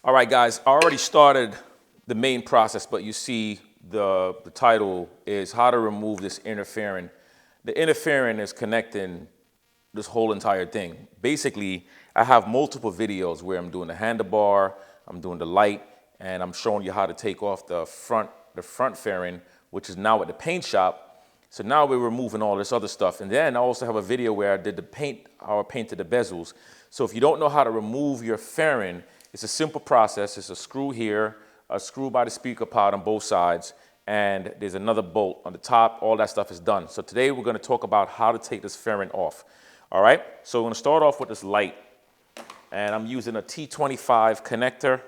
All right, guys, I already started the main process, but you see the title is how to remove this interfering. The interfering is connecting this whole entire thing. Basically, I have multiple videos where I'm doing the handlebar, I'm doing the light, and I'm showing you how to take off the front fairing, which is now at the paint shop. So now we're removing all this other stuff. And then I also have a video where I did the paint, how I painted the bezels. So if you don't know how to remove your fairing, it's a simple process. It's a screw here, a screw by the speaker pod on both sides, and there's another bolt on the top. All that stuff is done. So today we're going to talk about how to take this fairing off. All right, so we're going to start off with this light, and I'm using a T25 connector,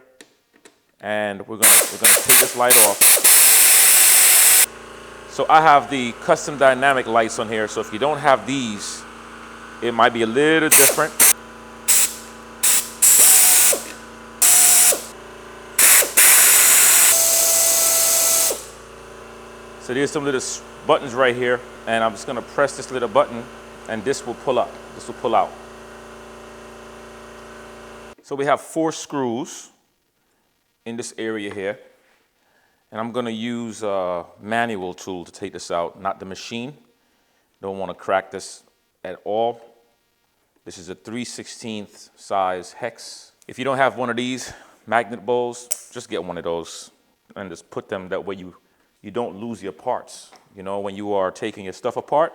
and we're going to take this light off. So I have the custom dynamic lights on here, so if you don't have these, it might be a little different. So there's some little buttons right here, and I'm just going to press this little button, and this will pull up. This will pull out. So we have 4 screws in this area here, and I'm going to use a manual tool to take this out, not the machine. Don't want to crack this at all. This is a 3/16 size hex. If you don't have one of these magnet bowls, just get one of those and just put them that way you don't lose your parts. You know, when you are taking your stuff apart,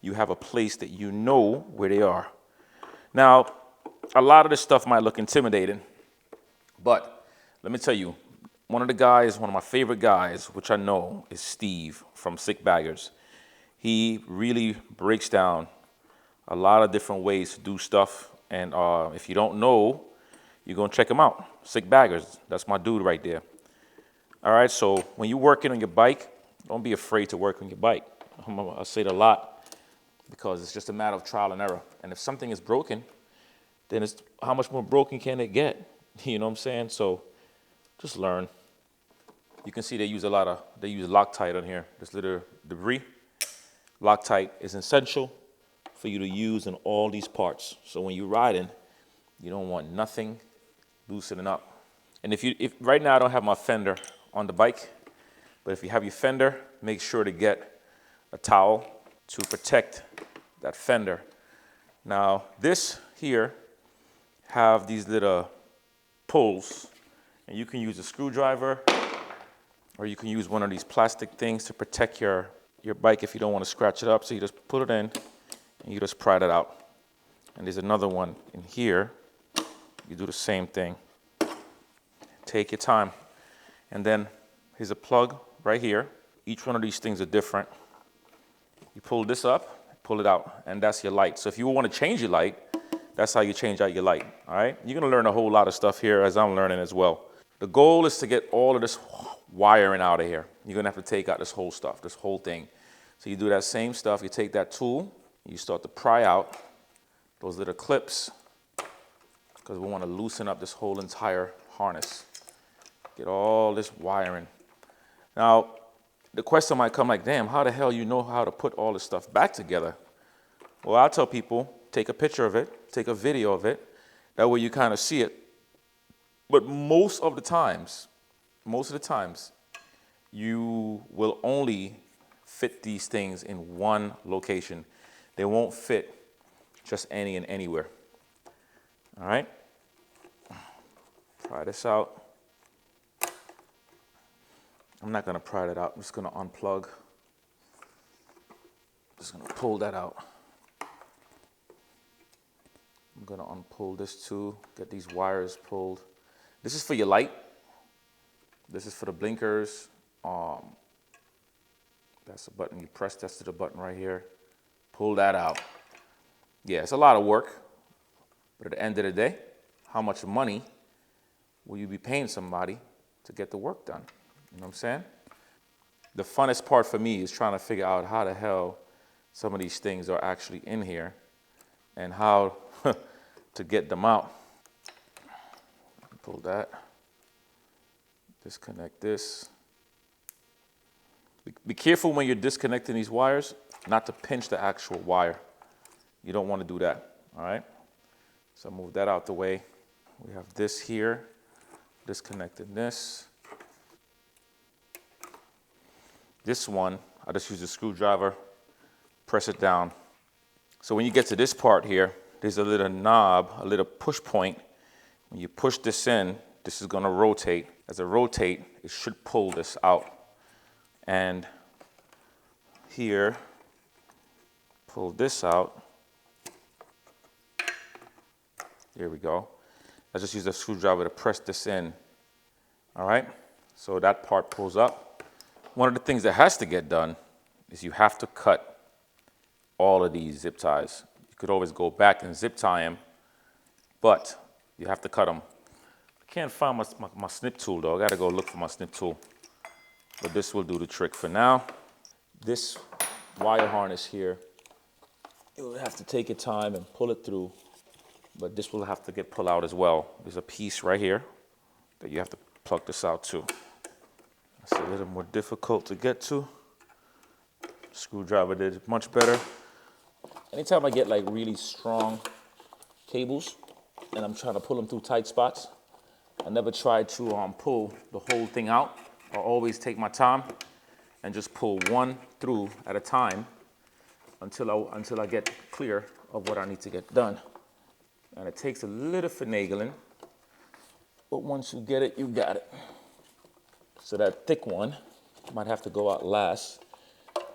you have a place that you know where they are. Now, a lot of this stuff might look intimidating, but let me tell you, one of my favorite guys, which I know is Steve from Sick Baggers. He really breaks down a lot of different ways to do stuff, and if you don't know, you're gonna check him out. Sick Baggers, that's my dude right there. All right, so when you're working on your bike, don't be afraid to work on your bike. I say it a lot because it's just a matter of trial and error. And if something is broken, then it's how much more broken can it get? You know what I'm saying? So just learn. You can see they use Loctite on here, this little debris. Loctite is essential for you to use in all these parts. So when you're riding, you don't want nothing loosening up. And if right now I don't have my fender on the bike, but if you have your fender, make sure to get a towel to protect that fender. Now this here have these little pulls, and you can use a screwdriver or you can use one of these plastic things to protect your bike if you don't want to scratch it up. So you just put it in and you just pry that out. And there's another one in here. You do the same thing. Take your time. And then here's a plug right here. Each one of these things are different. You pull this up, pull it out, and that's your light. So if you want to change your light, that's how you change out your light, all right? You're going to learn a whole lot of stuff here as I'm learning as well. The goal is to get all of this wiring out of here. You're going to have to take out this whole stuff, this whole thing. So you do that same stuff. You take that tool, you start to pry out those little clips because we want to loosen up this whole entire harness. Get all this wiring. Now, the question might come like, damn, how the hell you know how to put all this stuff back together? Well, I tell people, take a picture of it, take a video of it. That way you kind of see it. But most of the times, you will only fit these things in one location. They won't fit just any and anywhere. All right? Try this out. I'm not going to pry that out. I'm just going to unplug. Just going to pull that out. I'm going to unpull this too. Get these wires pulled. This is for your light. This is for the blinkers. That's the button. You press this to the button right here. Pull that out. Yeah, it's a lot of work. But at the end of the day, how much money will you be paying somebody to get the work done? You know what I'm saying? The funnest part for me is trying to figure out how the hell some of these things are actually in here and how to get them out. Pull that. Disconnect this. Be careful when you're disconnecting these wires not to pinch the actual wire. You don't want to do that, all right? So move that out the way. We have this here. disconnecting this. This one, I just use a screwdriver, press it down. So when you get to this part here, there's a little knob, a little push point. When you push this in, this is gonna rotate. As it rotate, it should pull this out. And here, pull this out. There we go. I just use a screwdriver to press this in. All right, so that part pulls up. One of the things that has to get done is you have to cut all of these zip ties. You could always go back and zip tie them, but you have to cut them. I can't find my snip tool though. I gotta go look for my snip tool. But this will do the trick for now. This wire harness here, you'll have to take your time and pull it through, but this will have to get pulled out as well. There's a piece right here that you have to plug this out too. It's a little more difficult to get to. Screwdriver did much better. Anytime I get like really strong cables and I'm trying to pull them through tight spots, I never try to pull the whole thing out. I always take my time and just pull one through at a time until I get clear of what I need to get done. And it takes a little finagling, but once you get it, you got it. So that thick one might have to go out last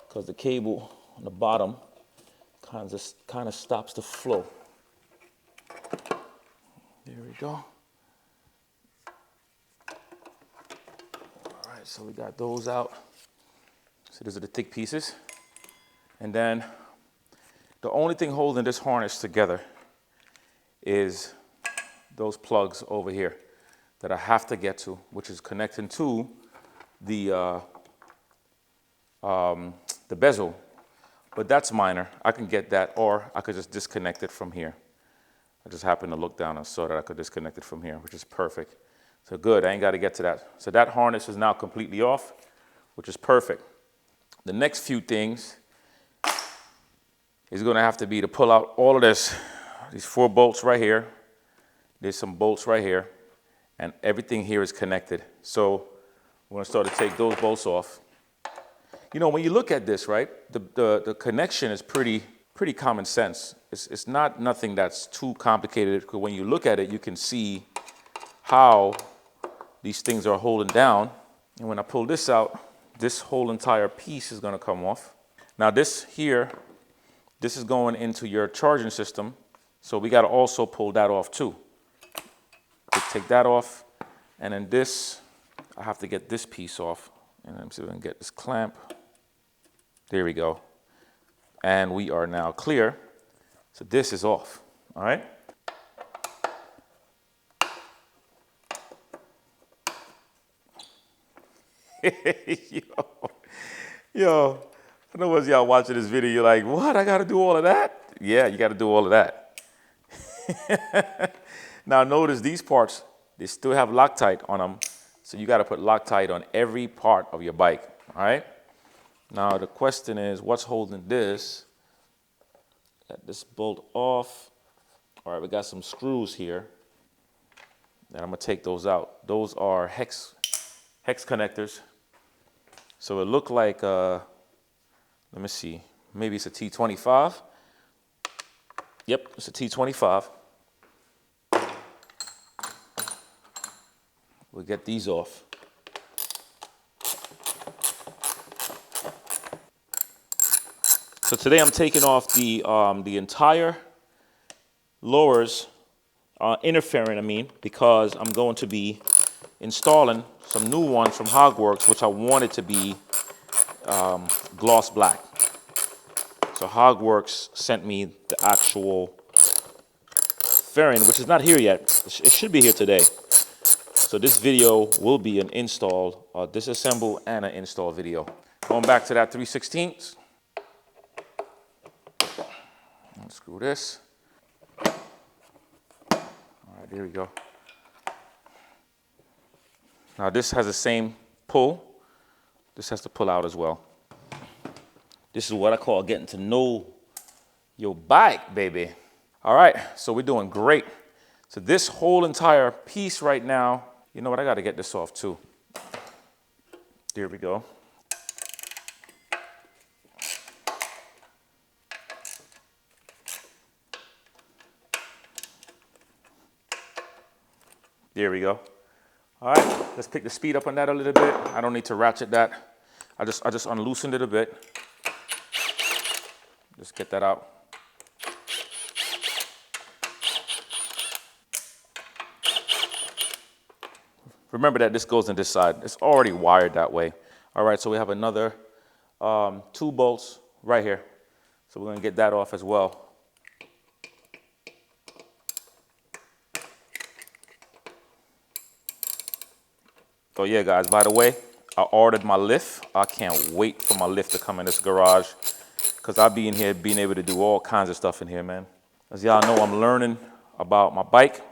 because the cable on the bottom kind of stops the flow. There we go. All right, so we got those out. So those are the thick pieces. And then the only thing holding this harness together is those plugs over here that I have to get to, which is connecting to the bezel. But that's minor. I can get that, or I could just disconnect it from here. I just happened to look down and saw that I could disconnect it from here, which is perfect. So good, I ain't got to get to that. So that harness is now completely off, which is perfect. The next few things is going to have to be to pull out all of this. These 4 bolts right here. There's some bolts right here. And everything here is connected. So we're going to start to take those bolts off. You know, when you look at this, right, the connection is pretty common sense. It's not nothing that's too complicated. Because when you look at it, you can see how these things are holding down. And when I pull this out, this whole entire piece is going to come off. Now this here, this is going into your charging system. So we got to also pull that off too. Take that off. And then this, I have to get this piece off. And let me see if I can get this clamp. There we go. And we are now clear. So this is off, all right? Yo, I know as y'all watching this video, you're like, what, I gotta do all of that? Yeah, you gotta do all of that. Now notice these parts, they still have Loctite on them. So you gotta put Loctite on every part of your bike, all right? Now the question is, what's holding this? Got this bolt off. All right, we got some screws here. And I'm gonna take those out. Those are hex connectors. So it looked like, let me see, maybe it's a T25. Yep, it's a T25. We'll get these off. So today I'm taking off the entire lowers, interfering, because I'm going to be installing some new ones from Hogworkz, which I wanted to be gloss black. So Hogworkz sent me the actual fairing, which is not here yet. It should be here today. So this video will be an install, disassemble and an install video. Going back to that 3/16. Unscrew this. All right, there we go. Now this has the same pull. This has to pull out as well. This is what I call getting to know your bike, baby. All right, so we're doing great. So this whole entire piece right now You know what, I gotta get this off too. There we go. There we go. All right, let's pick the speed up on that a little bit. I don't need to ratchet that. I just unloosened it a bit. Just get that out. Remember that this goes in this side. It's already wired that way. All right, so we have another 2 bolts right here. So we're gonna get that off as well. So yeah, guys, by the way, I ordered my lift. I can't wait for my lift to come in this garage because I'll be in here being able to do all kinds of stuff in here, man. As y'all know, I'm learning about my bike.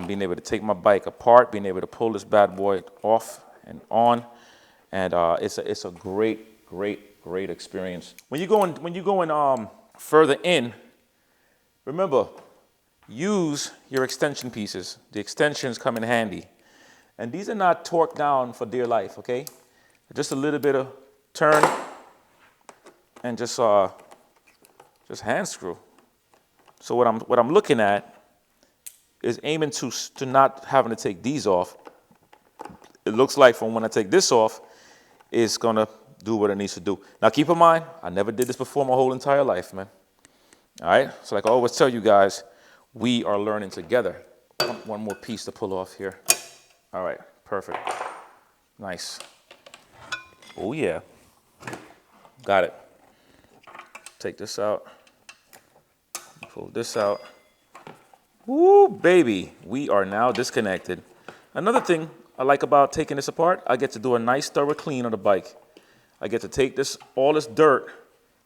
Being able to take my bike apart, being able to pull this bad boy off and on. And it's a great experience. When you're going further in, remember, use your extension pieces. The extensions come in handy. And these are not torqued down for dear life, okay? Just a little bit of turn and just hand screw. So what I'm looking at is aiming to not having to take these off. It looks like from when I take this off, it's gonna do what it needs to do. Now keep in mind, I never did this before my whole entire life, man. All right, so like I always tell you guys, we are learning together. One more piece to pull off here. All right, perfect. Nice. Oh yeah. Got it. Take this out. Pull this out. Woo, baby. We are now disconnected. Another thing I like about taking this apart, I get to do a nice thorough clean on the bike. I get to take all this dirt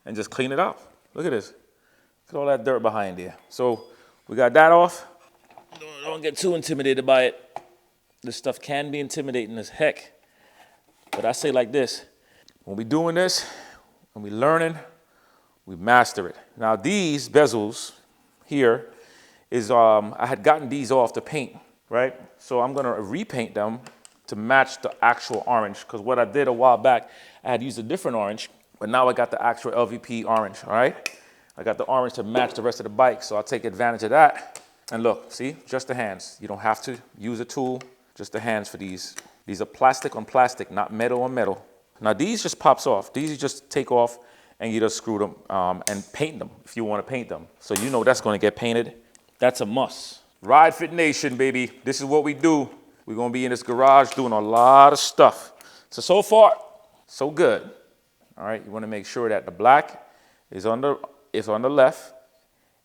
and just clean it out. Look at this. Look at all that dirt behind here. So we got that off. Don't get too intimidated by it. This stuff can be intimidating as heck. But I say like this, when we're doing this, when we're learning, we master it. Now these bezels here is, I had gotten these off to paint, right? So I'm gonna repaint them to match the actual orange, because what I did a while back, I had used a different orange, but now I got the actual LVP orange, all right? I got the orange to match the rest of the bike, so I'll take advantage of that. And look, see, just the hands. You don't have to use a tool. Just the hands for these. These are plastic on plastic, not metal on metal. Now these just pops off. These you just take off and you just screw them and paint them if you want to paint them. So you know that's going to get painted. That's a must. Ride Fit Nation, baby. This is what we do. We're going to be in this garage doing a lot of stuff. So far, so good. All right, you want to make sure that the black is on the left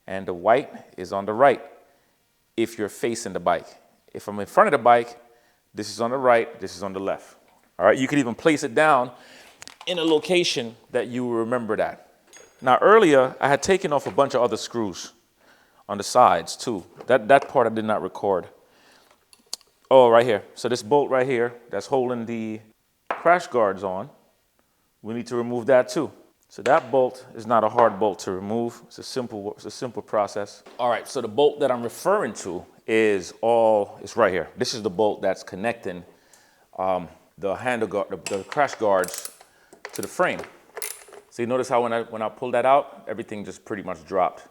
and the white is on the right if you're facing the bike. If I'm in front of the bike, this is on the right, this is on the left. All right, you could even place it down in a location that you will remember that. Now earlier, I had taken off a bunch of other screws on the sides too. That part I did not record. Oh, right here. So this bolt right here that's holding the crash guards on, we need to remove that too. So that bolt is not a hard bolt to remove. It's a simple process. All right, so the bolt that I'm referring to it's right here. This is the bolt that's connecting the handle guard, the crash guards to the frame. So you notice how when I pull that out, everything just pretty much dropped.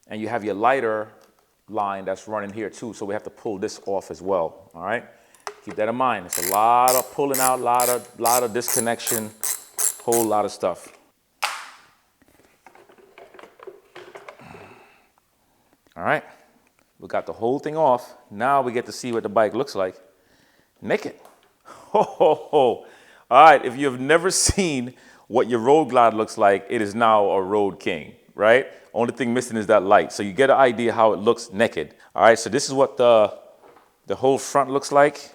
And you have your lighter line that's running here too, so we have to pull this off as well, all right? Keep that in mind. It's a lot of pulling out, lot of disconnection, whole lot of stuff. All right. We got the whole thing off. Now we get to see what the bike looks like naked. Ho, ho, ho. All right, if you've never seen what your road glide looks like, it is now a Road King, right? Only thing missing is that light. So you get an idea how it looks naked. All right, so this is what the whole front looks like.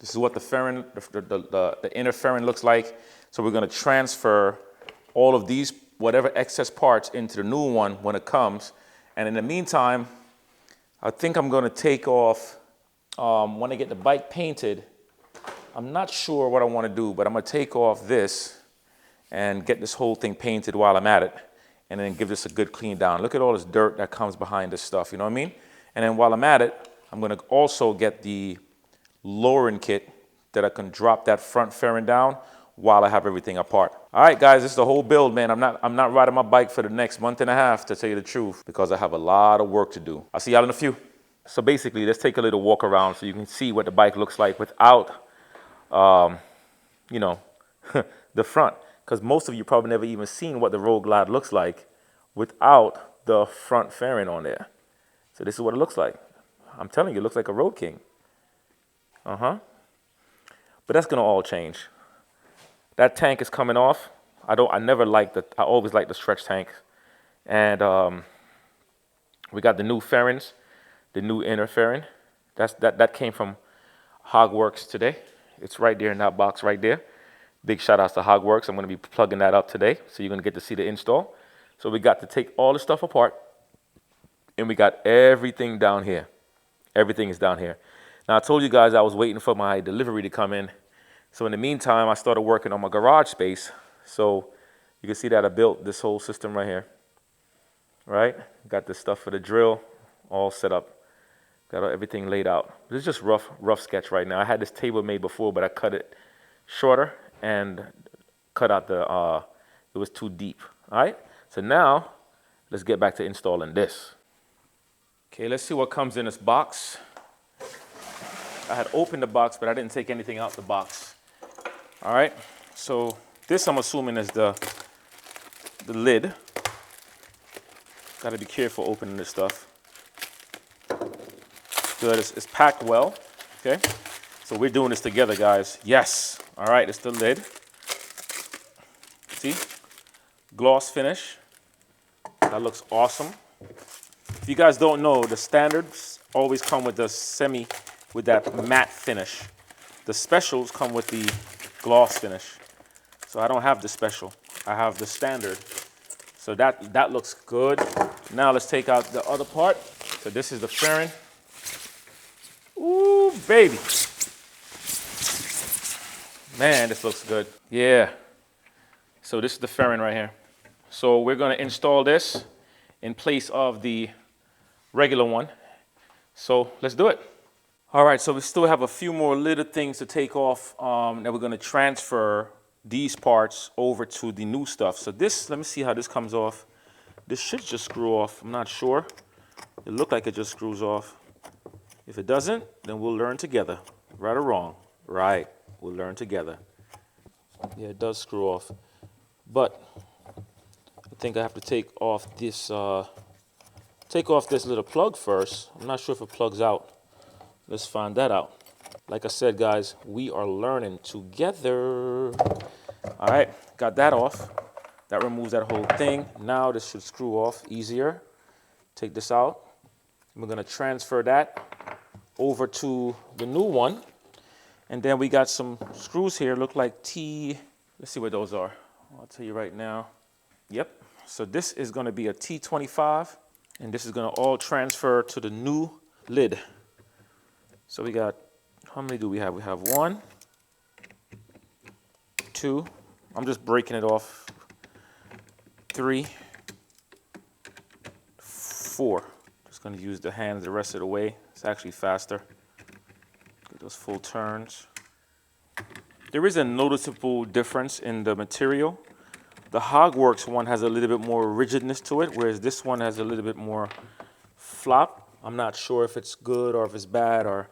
This is what the fairing, the inner fairing looks like. So we're gonna transfer all of these, whatever excess parts, into the new one when it comes. And in the meantime, I think I'm gonna take off, when I get the bike painted, I'm not sure what I wanna do, but I'm gonna take off this and get this whole thing painted while I'm at it, and then give this a good clean down. Look at all this dirt that comes behind this stuff, you know what I mean? And then while I'm at it, I'm gonna also get the lowering kit that I can drop that front fairing down while I have everything apart. All right, guys, this is the whole build, man. I'm not riding my bike for the next month and a half, to tell you the truth, because I have a lot of work to do. I'll see y'all in a few. So basically, let's take a little walk around so you can see what the bike looks like without, you know, the front. Because most of you probably never even seen what the Road Glide looks like without the front fairing on there. So this is what it looks like. I'm telling you, it looks like a Road King. But that's gonna all change. That tank is coming off. I always like the stretch tank. And we got the new fairings, the new inner fairing. That came from Hogworkz today. It's right there in that box right there. Big shout outs to Hogworkz. I'm gonna be plugging that up today, so you're gonna get to see the install. So we got to take all the stuff apart, and we got everything down here. Everything is down here. Now I told you guys I was waiting for my delivery to come in. So in the meantime, I started working on my garage space. So you can see that I built this whole system right here. Right? Got the stuff for the drill all set up. Got everything laid out. This is just rough sketch right now. I had this table made before, but I cut it shorter and cut out it was too deep. All right? So now, let's get back to installing this. Okay, let's see what comes in this box. I had opened the box, but I didn't take anything out the box. All right, so this I'm assuming is the lid. Gotta be careful opening this stuff. Good, it's packed well, okay? So we're doing this together, guys. Yes, all right, it's the lid. See, gloss finish. That looks awesome. If you guys don't know, the standards always come with with that matte finish. The specials come with the gloss finish. So I don't have the special, I have the standard. So that looks good. Now let's take out the other part. So this is the fairing. Ooh, baby. Man, this looks good. Yeah. So this is the fairing right here. So we're gonna install this in place of the regular one. So let's do it. All right, so we still have a few more little things to take off that we're gonna transfer these parts over to the new stuff. So this, let me see how this comes off. This should just screw off, I'm not sure. It looked like it just screws off. If it doesn't, then we'll learn together. Right or wrong? Right, we'll learn together. Yeah, it does screw off. But I think I have to take off this little plug first. I'm not sure if it plugs out. Let's find that out. Like I said, guys, we are learning together. All right, got that off. That removes that whole thing. Now this should screw off easier. Take this out. We're gonna transfer that over to the new one. And then we got some screws here, look like let's see what those are. I'll tell you right now. Yep, so this is gonna be a T25, and this is gonna all transfer to the new lid. So we got, how many do we have? We have 1, 2, I'm just breaking it off, 3, 4. Just gonna use the hands the rest of the way. It's actually faster. Get those full turns. There is a noticeable difference in the material. The Hogworkz one has a little bit more rigidness to it, whereas this one has a little bit more flop. I'm not sure if it's good or if it's bad or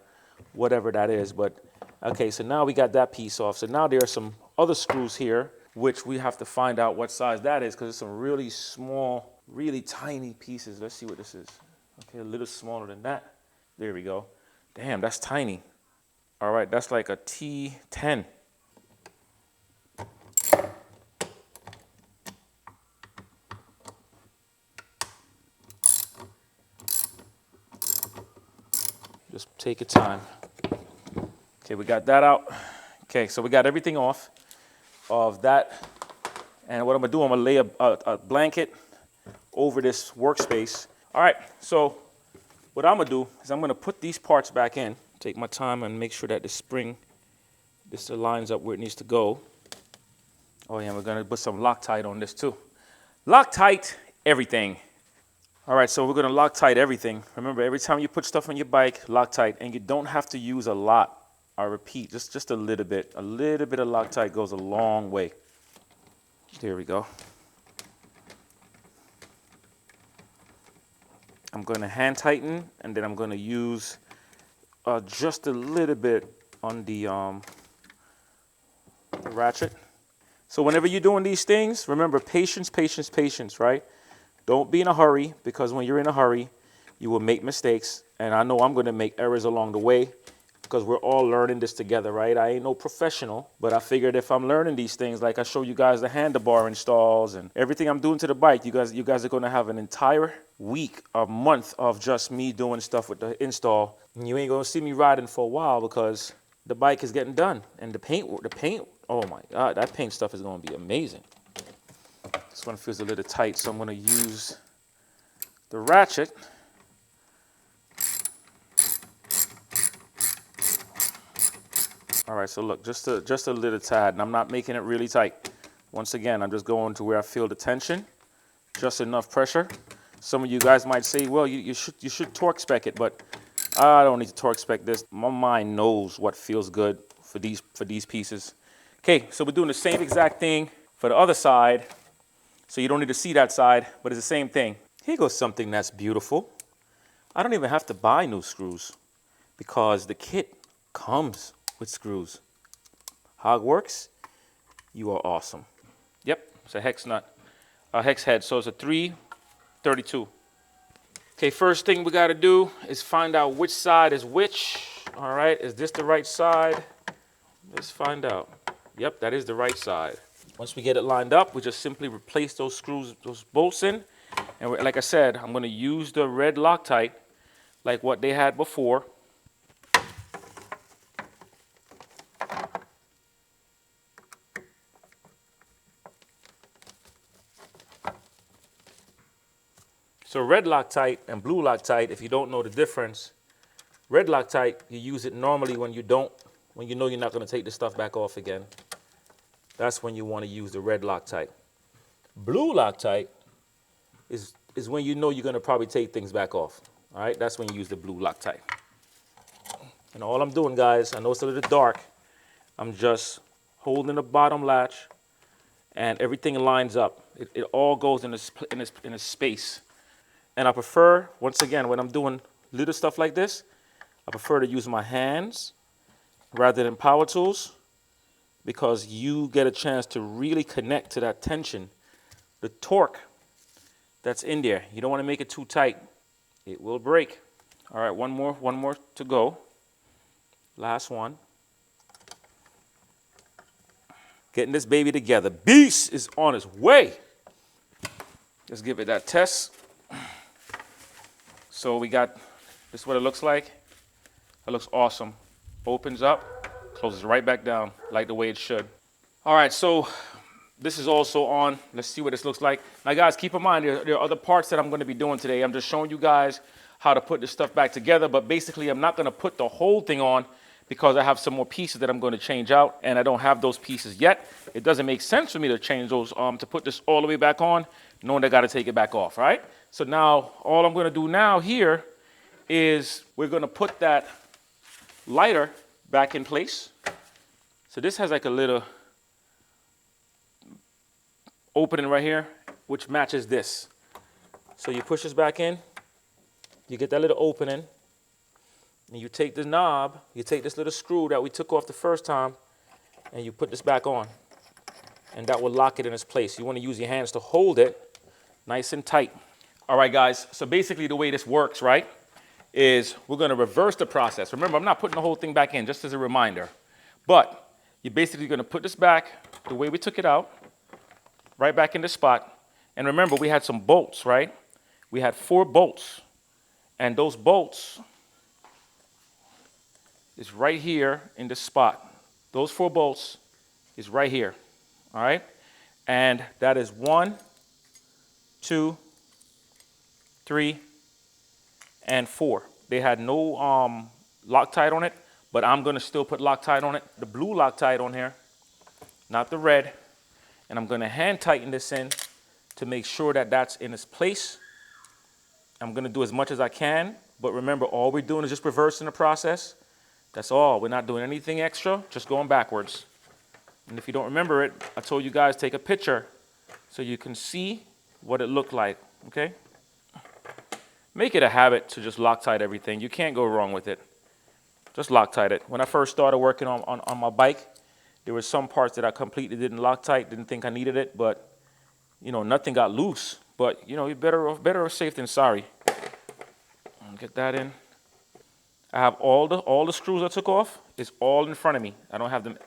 whatever that is, but okay, so now we got that piece off. So now there are some other screws here, which we have to find out what size that is, because it's some really small, really tiny pieces. Let's see what this is. Okay, a little smaller than that. There we go. Damn, that's tiny. All right, that's like a T10. Just take your time. Okay, we got that out. Okay, so we got everything off of that. And what I'm gonna do, I'm gonna lay a blanket over this workspace. All right, so what I'm gonna do is I'm gonna put these parts back in, take my time and make sure that the spring, this lines up where it needs to go. Oh yeah, we're gonna put some Loctite on this too. Loctite everything. All right, so we're gonna Loctite everything. Remember, every time you put stuff on your bike, Loctite, and you don't have to use a lot. I repeat, just a little bit. A little bit of Loctite goes a long way. There we go. I'm gonna hand tighten, and then I'm gonna use just a little bit on the ratchet. So whenever you're doing these things, remember patience, patience, patience, right? Don't be in a hurry, because when you're in a hurry, you will make mistakes. And I know I'm going to make errors along the way, because we're all learning this together, right? I ain't no professional, but I figured if I'm learning these things, like I show you guys the handlebar installs and everything I'm doing to the bike, you guys are going to have an entire week, a month of just me doing stuff with the install. And you ain't going to see me riding for a while, because the bike is getting done. And the paint, oh my God, that paint stuff is going to be amazing. This one feels a little tight, so I'm going to use the ratchet. All right, so look, just a little tad, and I'm not making it really tight. Once again, I'm just going to where I feel the tension, just enough pressure. Some of you guys might say, well, you should torque spec it, but I don't need to torque spec this. My mind knows what feels good for these pieces. Okay, so we're doing the same exact thing for the other side. So you don't need to see that side, but it's the same thing. Here goes something that's beautiful. I don't even have to buy new screws, because the kit comes with screws. Hogworkz, you are awesome. Yep, it's a hex nut, a hex head, so it's a 332. Okay, first thing we gotta do is find out which side is which. All right, is this the right side? Let's find out. Yep, that is the right side. Once we get it lined up, we just simply replace those screws, those bolts in. And like I said, I'm going to use the red Loctite like what they had before. So red Loctite and blue Loctite, if you don't know the difference, red Loctite, you use it normally when you know you're not going to take the stuff back off again. That's when you want to use the red Loctite. Blue Loctite is when you know you're going to probably take things back off. All right, that's when you use the blue Loctite. And all I'm doing, guys, I know it's a little dark, I'm just holding the bottom latch, and everything lines up. It all goes in a space. And I prefer, once again, when I'm doing little stuff like this, I prefer to use my hands rather than power tools, because you get a chance to really connect to that tension, the torque that's in there. You don't want to make it too tight. It will break. All right, one more to go. Last one. Getting this baby together. Beast is on its way. Let's give it that test. So we got, this is what it looks like. It looks awesome. Opens up, closes right back down like the way it should. All right, so this is also on. Let's see what this looks like. Now guys, keep in mind, there are other parts that I'm going to be doing today. I'm just showing you guys how to put this stuff back together, but basically I'm not going to put the whole thing on, because I have some more pieces that I'm going to change out, and I don't have those pieces yet. It doesn't make sense for me to change those, to put this all the way back on, knowing I got to take it back off, right? So now, all I'm going to do now here is we're going to put that lighter back in place. So this has like a little opening right here, which matches this. So you push this back in, you get that little opening, and you take the knob, you take this little screw that we took off the first time, and you put this back on. And that will lock it in its place. You want to use your hands to hold it nice and tight. All right, guys, so basically the way this works, right, is we're going to reverse the process. Remember, I'm not putting the whole thing back in, just as a reminder. But you're basically going to put this back the way we took it out, right back in the spot. And remember, we had some bolts, right? We had 4 bolts. And those bolts is right here in this spot. Those 4 bolts is right here, all right? And that is 1, 2, 3, and 4. They had no Loctite on it, but I'm gonna still put Loctite on it. The blue Loctite on here, not the red. And I'm gonna hand tighten this in to make sure that that's in its place. I'm gonna do as much as I can, but remember, all we're doing is just reversing the process. That's all. We're not doing anything extra, just going backwards. And if you don't remember it, I told you guys take a picture so you can see what it looked like, okay? Make it a habit to just Loctite everything. You can't go wrong with it. Just Loctite it. When I first started working on my bike, there were some parts that I completely didn't Loctite, didn't think I needed it, but you know, nothing got loose. But you know, you're better safe than sorry. Get that in. I have all the screws I took off. It's all in front of me. I don't have them.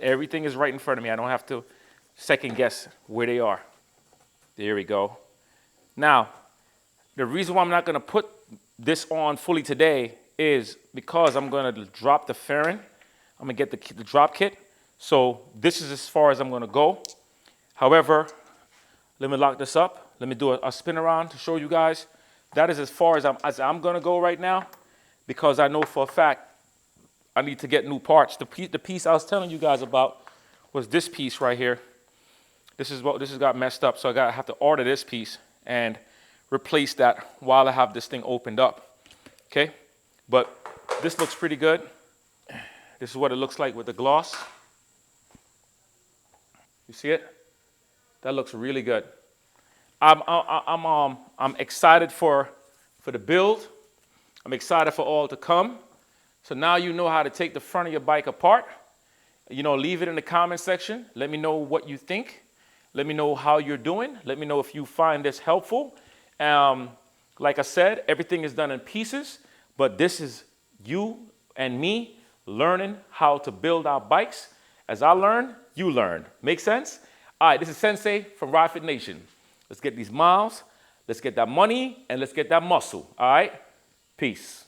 Everything is right in front of me. I don't have to second guess where they are. There we go. Now, the reason why I'm not going to put this on fully today is because I'm going to drop the fairing. I'm going to get the drop kit. So this is as far as I'm going to go. However, let me lock this up. Let me do a spin around to show you guys. That is as far as I'm going to go right now, because I know for a fact I need to get new parts. The piece I was telling you guys about was this piece right here. This has got messed up, so I have to order this piece and replace that while I have this thing opened up. Okay, but this looks pretty good. This is what it looks like with the gloss. You see it? That looks really good. I'm excited for the build. I'm excited for all to come. So now you know how to take the front of your bike apart. You know, leave it in the comment section. Let me know what you think. Let me know how you're doing. Let me know if you find this helpful. Like I said, everything is done in pieces, but this is you and me learning how to build our bikes. As I learn, you learn. Make sense? All right, this is Sensei from Ride Nation. Let's get these miles, let's get that money, and let's get that muscle. All right? Peace.